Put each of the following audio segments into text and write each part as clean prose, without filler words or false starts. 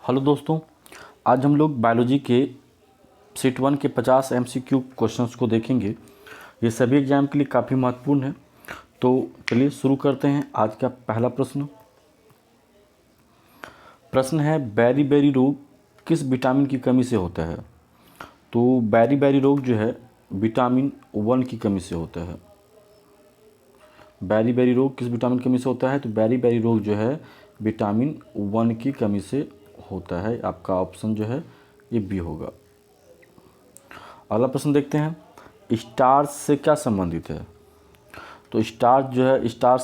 Hello दोस्तों, आज हम लोग बायोलॉजी के सेट 1 के 50 MCQ क्वेश्चंस को देखेंगे। ये सभी एग्जाम के लिए काफ़ी महत्वपूर्ण है। तो चलिए शुरू करते हैं। आज का पहला प्रश्न है बैरी बैरी रोग किस विटामिन की कमी से होता है। तो बैरी बैरी रोग जो है विटामिन 1 की कमी से होता है। बैरी बैरी रोग किस विटामिन की कमी से होता है? तो बैरी बैरी रोग जो है विटामिन 1 की कमी से होता है। आपका ऑप्शन जो है ये बी होगा। अगला प्रश्न देखते हैं, स्टार्च से क्या संबंधित है। तो स्टार्च जो है स्टार्च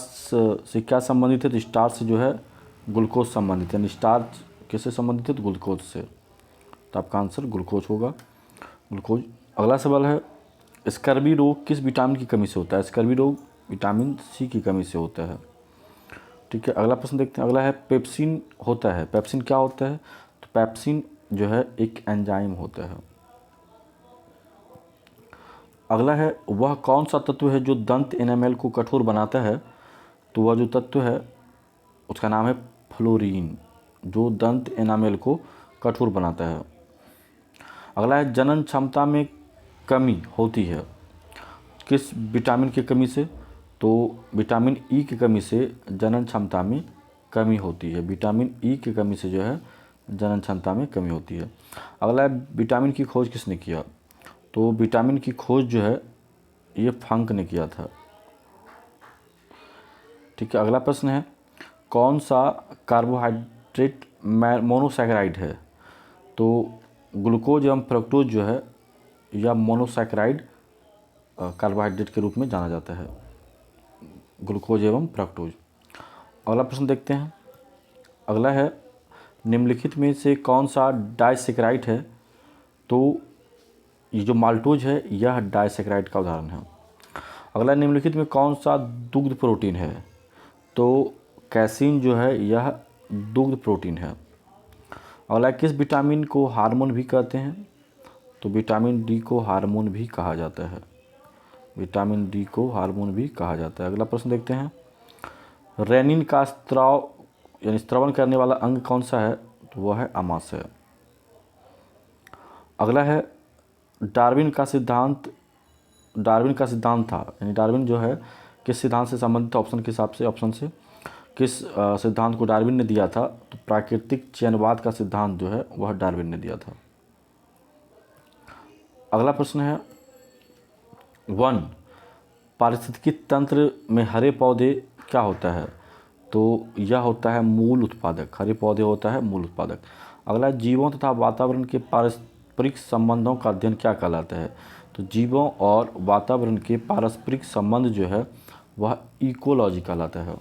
से क्या संबंधित है? तो स्टार्च से जो है ग्लूकोज संबंधित है। स्टार्च किससे संबंधित है? तो ग्लूकोज से। तो आपका आंसर ग्लूकोज होगा, ग्लूकोज। अगला सवाल है, स्कर्वी रोग किस विटामिन की कमी से होता है। स्कर्वी रोग विटामिन सी की कमी से होता है। ठीक है, अगला प्रश्न देखते हैं। अगला है, पेप्सिन होता है। पेप्सिन क्या होता है? तो पेप्सिन जो है एक एंजाइम होता है। अगला है, वह कौन सा तत्व है जो दंत एनामेल को कठोर बनाता है। तो वह जो तत्व है उसका नाम है फ्लोरीन, जो दंत एनामेल को कठोर बनाता है। अगला है, जनन क्षमता में कमी होती है किस विटामिन की कमी से। तो विटामिन ई की कमी से जनन क्षमता में कमी होती है। विटामिन ई की कमी से जो है जनन क्षमता में कमी होती है। अगला है, विटामिन की खोज किसने किया। तो विटामिन की खोज जो है ये फंक ने किया था। ठीक है, अगला प्रश्न है, कौन सा कार्बोहाइड्रेट मोनोसैकेराइड है। तो ग्लूकोज एवं फ्रक्टोज जो है या मोनोसैकेराइड कार्बोहाइड्रेट के रूप में जाना जाता है, ग्लूकोज एवं फ्रक्टोज। अगला प्रश्न देखते हैं। अगला है, निम्नलिखित में से कौन सा डाइसैकेराइड है। तो ये जो माल्टोज है यह डाइसैकेराइड का उदाहरण है। अगला, निम्नलिखित में कौन सा दुग्ध प्रोटीन है। तो कैसीन जो है यह दुग्ध प्रोटीन है। अगला, किस विटामिन को हार्मोन भी कहते हैं। तो विटामिन डी को हार्मोन भी कहा जाता है। विटामिन डी को हार्मोन भी कहा जाता है। अगला प्रश्न देखते हैं, रेनिन का स्त्राव यानी स्त्रवण करने वाला अंग कौन सा है। तो वह है आमाशय। अगला है, डार्विन का सिद्धांत था, यानी डार्विन जो है किस सिद्धांत से संबंधित है। ऑप्शन के हिसाब से, ऑप्शन से किस सिद्धांत को डार्विन ने दिया था। तो प्राकृतिक चयनवाद का सिद्धांत जो है वह डार्विन ने दिया था। अगला प्रश्न है, वन पारिस्थितिकी तंत्र में हरे पौधे क्या होता है। तो यह होता है मूल उत्पादक। हरे पौधे होता है मूल उत्पादक। अगला, जीवों तथा वातावरण के पारस्परिक संबंधों का अध्ययन क्या कहलाता है। तो जीवों और वातावरण के पारस्परिक संबंध जो है वह इकोलॉजी कहलाता है।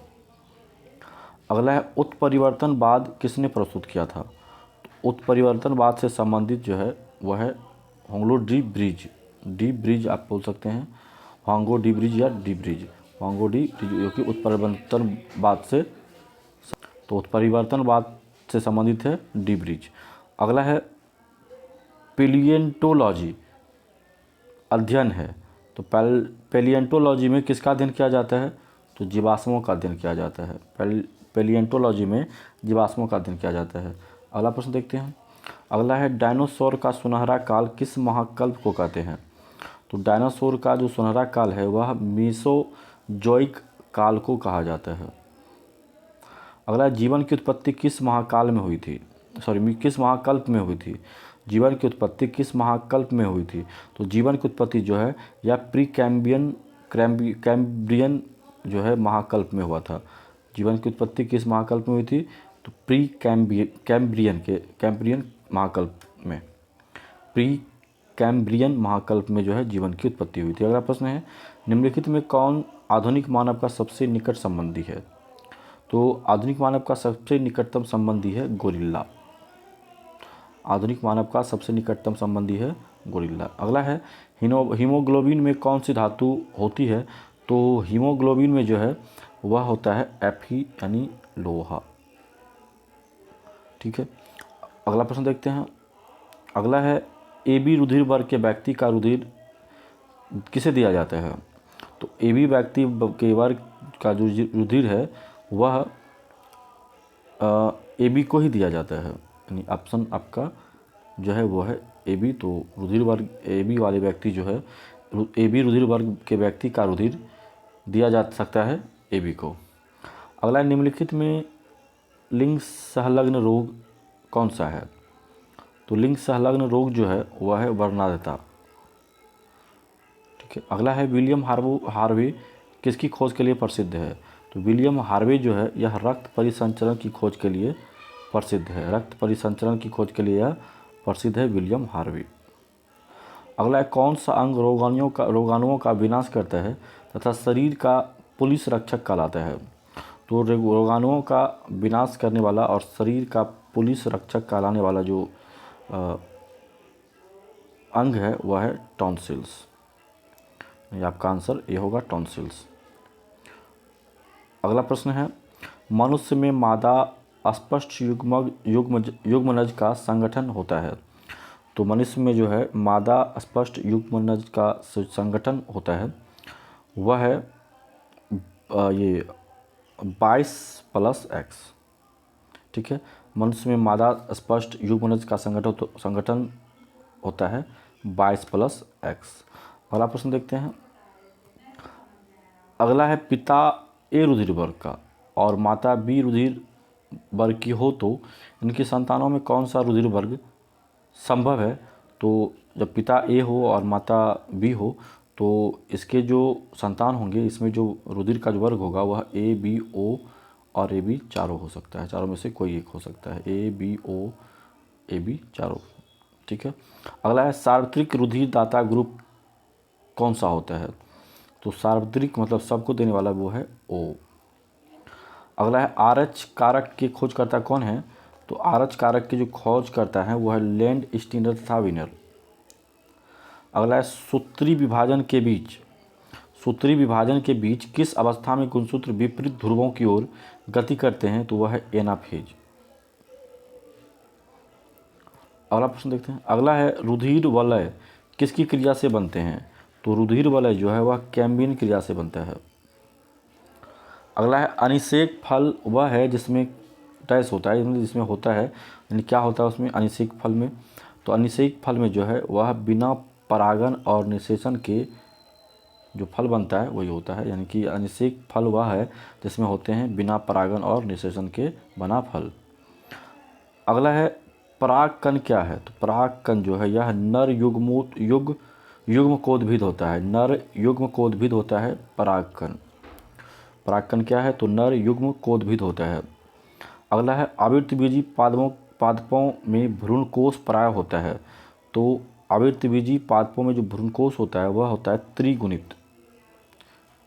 अगला है, उत्परिवर्तनवाद किसने प्रस्तुत किया था। तो उत्परिवर्तनवाद से संबंधित जो है वह है होंगलो डी ब्रिज। डी ब्रिज आप बोल सकते हैं, होंगो डी ब्रिज या डी ब्रिज, होंगो डी ब्रिज, जो कि उत्परिवर्तनवाद से, तो उत्परिवर्तनवाद से संबंधित है डी ब्रिज। अगला है, पेलिएंटोलॉजी अध्ययन है। तो पेलिएंटोलॉजी में किसका अध्ययन किया जाता है। तो जीवाश्मों का अध्ययन किया जाता है। पेलिएंटोलॉजी में जीवाश्मों का अध्ययन किया जाता है। अगला प्रश्न देखते हैं। अगला है, डायनासोर का सुनहरा काल किस महाकल्प को कहते हैं। तो डायनासोर का जो सुनहरा काल है वह मीसोजोइक काल को कहा जाता है। अगला, जीवन की उत्पत्ति किस महाकाल में हुई थी, किस महाकल्प में हुई थी। जीवन की उत्पत्ति किस महाकल्प में हुई थी। तो जीवन की उत्पत्ति जो है या प्री कैम्ब्रियन जो है महाकल्प में हुआ था। जीवन की उत्पत्ति किस महाकल्प में हुई थी। तो प्री कैम्ब्रियन महाकल्प में, प्री कैम्ब्रियन महाकल्प में जो है जीवन की उत्पत्ति हुई थी। अगला प्रश्न है, निम्नलिखित में कौन आधुनिक मानव का सबसे निकट संबंधी है। तो आधुनिक मानव का सबसे निकटतम संबंधी है गोरिल्ला। आधुनिक मानव का सबसे निकटतम संबंधी है गोरिल्ला। अगला है, हीमोग्लोबिन में कौन सी धातु होती है। तो हीमोग्लोबिन में जो है वह होता है Fe यानी लोहा। ठीक है, अगला प्रश्न देखते हैं। अगला है, AB रुधिर वर्ग के व्यक्ति का रुधिर किसे दिया जाता है। तो AB व्यक्ति के वर्ग का जो रुधिर है वह AB को ही दिया जाता है। यानी ऑप्शन आपका जो है वो है ए बी। तो रुधिर वर्ग ए बी वाले व्यक्ति जो है ए बी रुधिर वर्ग के व्यक्ति का रुधिर दिया जा सकता है ए बी को। अगला निम्नलिखित में लिंग संलग्न रोग कौन सा है? तो लिंग संलग्न रोग जो है वह है वर्णांधता। ठीक है। अगला है विलियम हार्वे किसकी खोज के लिए प्रसिद्ध है? तो विलियम हार्वे जो है यह रक्त परिसंचरण की खोज के लिए प्रसिद्ध है। रक्त परिसंचरण की खोज के लिए यह प्रसिद्ध है विलियम हार्वे। अगला है कौन सा अंग रोगाणुओं का विनाश करता है तथा शरीर का पुलिस रक्षक कहलाता है? तो रोगाणुओं का विनाश करने वाला और शरीर का पुलिस रक्षक कहलाने वाला जो अंग है वह है टॉन्सिल्स। आपका आंसर ये होगा टॉन्सिल्स। अगला प्रश्न है मनुष्य में मादा अस्पष्ट युग्मनज का संगठन होता है। तो मनुष्य में जो है मादा अस्पष्ट युग्मनज का संगठन होता है वह है ये 22+X। ठीक है। मनुष्य में मादा स्पष्ट युग्मनज का संगठन होता है 22+X। अगला प्रश्न देखते हैं। अगला है पिता ए रुधिर वर्ग का और माता बी रुधिर वर्ग की हो तो इनकी संतानों में कौन सा रुधिर वर्ग संभव है? तो जब पिता ए हो और माता बी हो तो इसके जो संतान होंगे इसमें जो रुधिर का जो वर्ग होगा वह ए बी ओ और ए बी चारों हो सकता है। चारों में से कोई एक हो सकता है, A B O A B चारों। ठीक है। अगला है सार्वत्रिक रुधिर दाता ग्रुप कौन सा होता है? तो सार्वत्रिक मतलब सबको देने वाला वो है ओ। अगला है RH कारक के खोजकर्ता कौन है? तो RH कारक के जो खोज करता है वह है लैंड स्टीनर तथा विनर। अगला है सूत्री विभाजन के बीच किस अवस्था में गुणसूत्र विपरीत ध्रुवों की ओर गति करते हैं? तो वह है एनाफेज। अगला प्रश्न देखते हैं। अगला है रुधिर वलय किसकी क्रिया से बनते हैं? तो रुधिर वलय जो है वह कैम्बियन क्रिया से बनता है। अगला है अनिषेक फल वह है जिसमें डैश होता है, जिसमें होता है यानी क्या होता है उसमें अनिषेक फल में? तो अनिषेक फल में जो है वह बिना परागन और निषेचन के जो फल बनता है वही होता है। यानी कि अनिषेक फल वह है जिसमें होते हैं बिना परागन और निषेचन के बना फल। अगला है परागकण क्या है? तो परागकण जो है यह नर युग्मकोद्भिद होता है। नर युग्मकोद्भिद होता है परागकण। परागकण क्या है? तो नर युग्मकोद्भिद होता है। अगला है आवृत्तबीजी पादपों में भ्रूणकोष पराय होता है। तो आवृत्तबीजी पादपों में जो भ्रूणकोष होता है वह होता है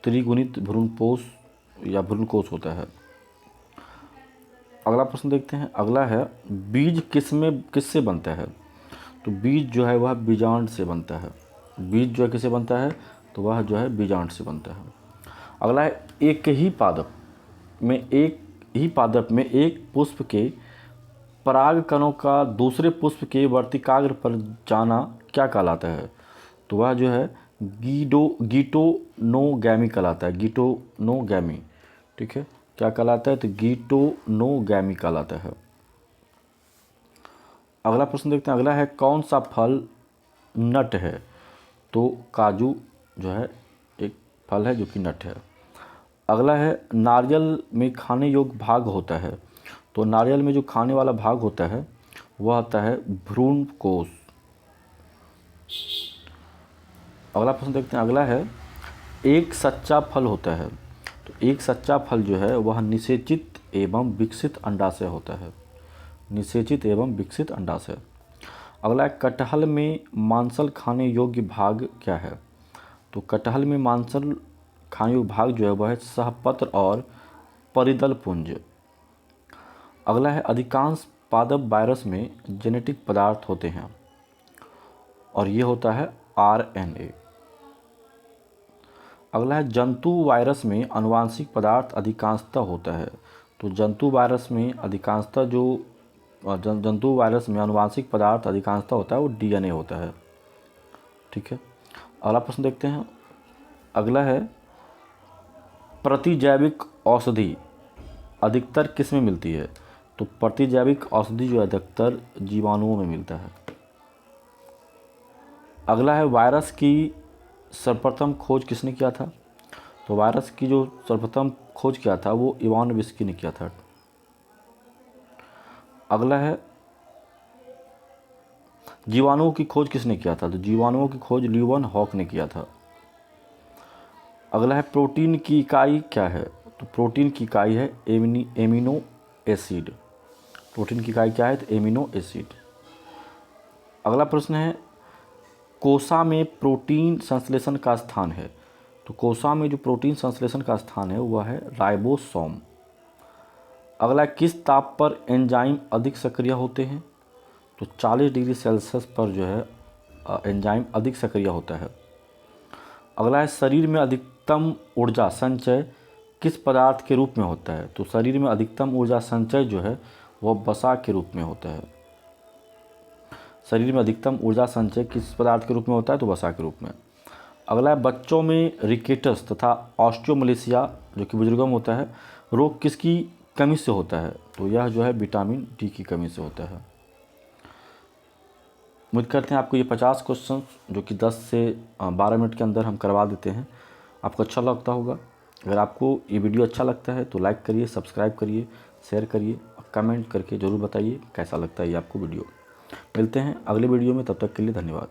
त्रिगुणित भ्रूणकोष या भ्रूणकोष होता है। अगला प्रश्न देखते हैं। अगला है बीज किससे बनता है? तो बीज जो है वह बीजांड से बनता है। बीज जो है किससे बनता है? तो वह जो है बीजांड से बनता है। अगला है एक ही पादप में एक पुष्प के परागकणों का दूसरे पुष्प के वर्तिकाग्र पर जाना क्या कहलाता है? तो वह जो है गीटोनोगैमी कहलाता है। गीटोनोगैमी। ठीक है। क्या कहलाता है? तो गीटोनोगैमी कहलाता है। अगला प्रश्न देखते हैं। अगला है कौन सा फल नट है? तो काजू जो है एक फल है जो कि नट है। अगला है नारियल में खाने योग्य भाग होता है। तो नारियल में जो खाने वाला भाग होता है वह होता है भ्रूणकोष। अगला प्रश्न देखते हैं। अगला है एक सच्चा फल होता है। तो एक सच्चा फल जो है वह निषेचित एवं विकसित अंडाशय होता है। निषेचित एवं विकसित अंडाशय। अगला है कटहल में मांसल खाने योग्य भाग क्या है? तो कटहल में मांसल खाने योग्य भाग जो है वह है सहपत्र और परिदल पुंज। अगला है अधिकांश पादप वायरस में जेनेटिक पदार्थ होते हैं और ये होता है RNA। अगला है जंतु वायरस में आनुवांशिक पदार्थ अधिकांशतः होता है। तो जंतु वायरस में आनुवांशिक पदार्थ अधिकांशतः होता है वो DNA होता है। ठीक है। अगला प्रश्न देखते हैं। अगला है प्रतिजैविक औषधि अधिकतर किस में मिलती है? तो प्रतिजैविक औषधि जो है अधिकतर जीवाणुओं में मिलता है। अगला है वायरस की सर्वप्रथम खोज किसने किया था? तो वायरस की जो सर्वप्रथम खोज किया था वो इवान विस्की ने किया था। अगला है जीवाणुओं की खोज किसने किया था? तो जीवाणुओं की खोज ल्यूवन हॉक ने किया था। अगला है प्रोटीन की इकाई क्या है? तो प्रोटीन की इकाई है एमिनो एसिड। प्रोटीन की इकाई क्या है? तो एमिनो एसिड। अगला प्रश्न है कोसा में प्रोटीन संश्लेषण का स्थान है। तो कोसा में जो प्रोटीन संश्लेषण का स्थान है वह है राइबोसोम। अगला किस ताप पर एंजाइम अधिक सक्रिय होते हैं? तो 40 डिग्री सेल्सियस पर जो है एंजाइम अधिक सक्रिय होता है। अगला है शरीर में अधिकतम ऊर्जा संचय किस पदार्थ के रूप में होता है? तो शरीर में अधिकतम ऊर्जा संचय जो है वह वसा के रूप में होता है। शरीर में अधिकतम ऊर्जा संचय किस पदार्थ के रूप में होता है? तो वसा के रूप में। अगला है बच्चों में रिकेटस तथा ऑस्टियोमलेशिया जो कि बुजुर्गों में होता है रोग किसकी कमी से होता है? तो यह जो है विटामिन डी की कमी से होता है। उम्मीद करते हैं आपको ये 50 क्वेश्चन जो कि 10 से 12 मिनट के अंदर हम करवा देते हैं आपको अच्छा लगता होगा। अगर आपको ये वीडियो अच्छा लगता है तो लाइक करिए, सब्सक्राइब करिए, शेयर करिए और कमेंट करके ज़रूर बताइए कैसा लगता है ये आपको वीडियो। मिलते हैं अगले वीडियो में, तब तक के लिए धन्यवाद।